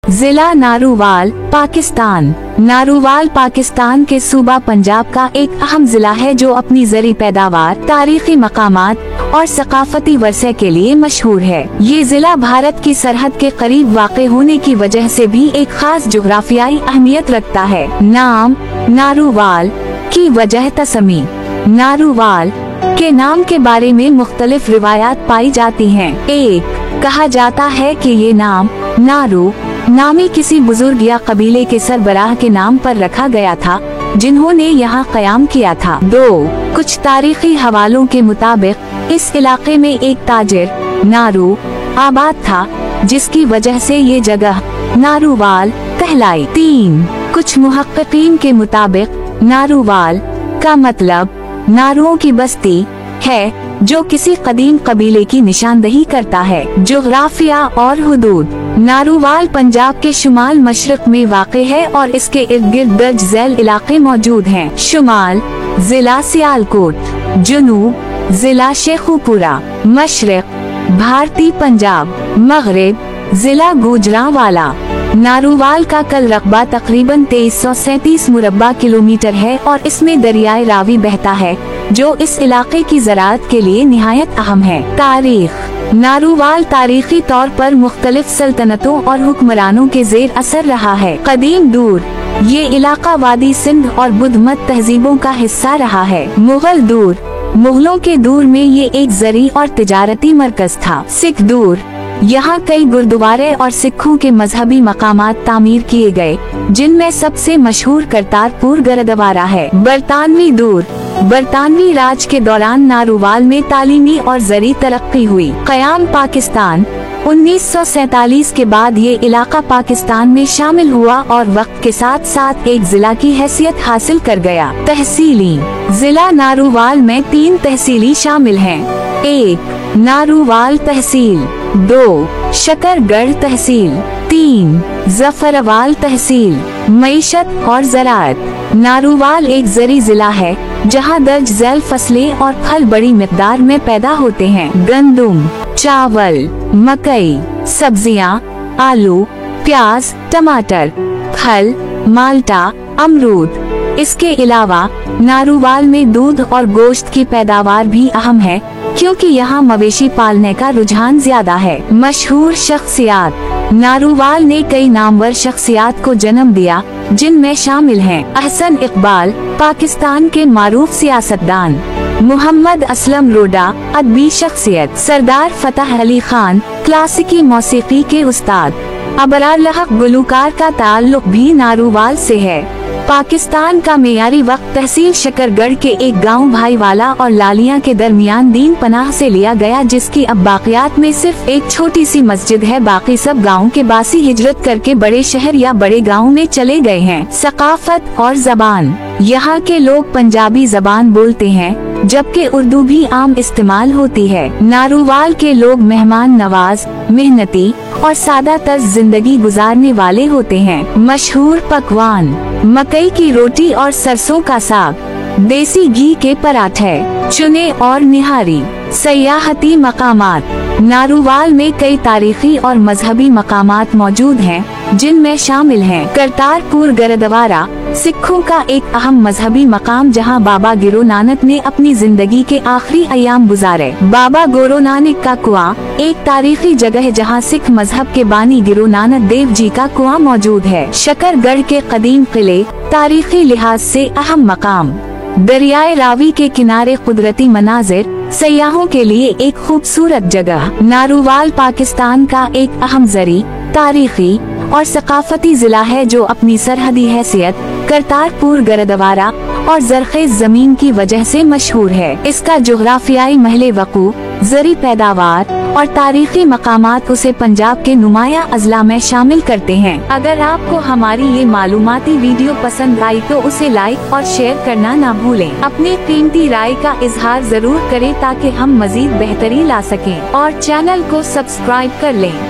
जिला नारूवाल, पाकिस्तान। नारूवाल पाकिस्तान के सूबा पंजाब का एक अहम जिला है जो अपनी ज़री पैदावार, तारीखी मकामात और सकाफती वर्से के लिए मशहूर है। ये जिला भारत की सरहद के करीब वाक़ होने की वजह से भी एक खास जोग्राफियाई अहमियत रखता है। नाम नारूवाल की वजह तस्मी। नारूवाल के नाम के बारे में मुख्तलिफ रिवायात पाई जाती हैं। एक, कहा जाता है कि ये नाम नारू नामी किसी बुजुर्ग या कबीले के सरबराह के नाम पर रखा गया था जिन्होंने यहाँ क़याम किया था। 2, कुछ तारीखी हवालों के मुताबिक इस इलाके में एक ताजिर नारू आबाद था जिसकी वजह से ये जगह नारूवाल कहलाई। 3, कुछ मुहक्किकीन के मुताबिक नारूवाल का मतलब नारुओं की बस्ती है जो किसी कदीम कबीले की निशानदही करता है। जोग्राफिया और हुदूद। नारूवाल पंजाब के शुमाल मशरक में वाक़ है और इसके इर्द गिर्द दर्ज झैल इलाके मौजूद हैं। शुमाल जिला सियालकोट, जुनूब जिला शेखुपुरा, मशरक भारतीय पंजाब, मगरिब जिला गुजरांवाला। नारूवाल का कल रकबा तकरीबन 2337 मुरब्बा किलोमीटर है और इसमें दरियाए रावी बहता है जो इस इलाके की ज़राअत के लिए निहायत अहम है। तारीख। नारूवाल तारीखी तौर पर मुख्तलिफ सल्तनतों और हुक्मरानों के ज़ेर असर रहा है। कदीम दूर ये इलाका वादी सिंध और बुद्ध मत तहजीबों का हिस्सा रहा है। मुगल दूर मुगलों के दूर में ये एक ज़री और तिजारती मरकज था। सिख दूर यहाँ कई गुरुद्वारे और सिखों के मजहबी मकामात तामीर किए गए जिनमें सबसे मशहूर करतारपुर गुरुद्वारा है। बरतानवी दूर बरतानवी राज के दौरान नारूवाल में तालीमी और ज़री तरक्की हुई। क़याम पाकिस्तान 1947 के बाद ये इलाका पाकिस्तान में शामिल हुआ और वक्त के साथ साथ एक जिला की हैसियत हासिल कर गया। तहसीली। जिला नारूवाल में 3 तहसीली शामिल हैं। 1, नारूवाल तहसील। 2, शकरगढ़ तहसील। 3, जफरवाल तहसील। मईशत और ज़राअत। नारूवाल एक ज़री जिला है जहां दर्ज झैल फसलें और फल बड़ी मिक़दार में पैदा होते हैं। गंदुम, चावल, मकई, सब्जियां, आलू, प्याज, टमाटर, फल, माल्टा, अमरूद। इसके अलावा नारूवाल में दूध और गोश्त की पैदावार भी अहम है क्योंकि यहाँ मवेशी पालने का रुझान ज्यादा है। मशहूर शख्सियात। नारूवाल ने कई नामवर शख्सियात को जन्म दिया जिनमें शामिल हैं अहसन इकबाल पाकिस्तान के मारूफ सियासतदान, मोहम्मद असलम रोडा अदबी शख्सियत, सरदार फतह अली खान क्लासिकी मौसीकी के उस्ताद, अबरार लहक गुलूकार का ताल्लुक भी नारूवाल से है। पाकिस्तान का मेयारी वक्त तहसील शकरगढ़ के एक गांव भाईवाला और लालिया के दरमियान दीन पनाह से लिया गया जिसकी अब बाकियात में सिर्फ एक छोटी सी मस्जिद है। बाकी सब गांव के बासी हिजरत करके बड़े शहर या बड़े गांव में चले गए हैं। सकाफत और जबान। यहाँ के लोग पंजाबी जबान बोलते हैं जबकि उर्दू भी आम इस्तेमाल होती है। नारूवाल के लोग मेहमान नवाज, मेहनती और सादा तर्ज जिंदगी गुजारने वाले होते हैं। मशहूर पकवान मकई की रोटी और सरसों का साग, देसी घी के पराठे, चुने और निहारी। सयाहती मकामात। नारूवाल में कई तारीखी और मजहबी मकामात मौजूद हैं जिनमें शामिल हैं करतारपुर गुरुद्वारा, सिखों का एक अहम मजहबी मकाम जहां बाबा गिरो नानक ने अपनी जिंदगी के आखिरी अयाम गुजारे। बाबा गोरो नानक का कुआं एक तारीखी जगह जहां सिख मजहब के बानी गिरो नानक देव जी का कुआं मौजूद है। शकरगढ़ के कदीम किले तारीखी लिहाज से अहम मकाम। दरियाए रावी के किनारे कुदरती मनाजिर सयाहों के लिए एक खूबसूरत जगह। नारूवाल पाकिस्तान का एक अहम ज़री, तारीखी और सकाफती जिला है जो अपनी सरहदी हैसियत, करतारपुर गुरुद्वारा और ज़रख़ेज़ ज़मीन की वजह से मशहूर है। इसका जोग्राफियाई महले वक़ू, ज़री पैदावार और तारीखी मकामात उसे पंजाब के नुमाया अजला में शामिल करते हैं। अगर आपको हमारी ये मालूमाती वीडियो पसंद आई तो उसे लाइक और शेयर करना ना भूलें। अपनी कीमती राय का इजहार जरूर करें ताकि हम मजीद बेहतरी ला सकें और चैनल को सब्सक्राइब कर लें।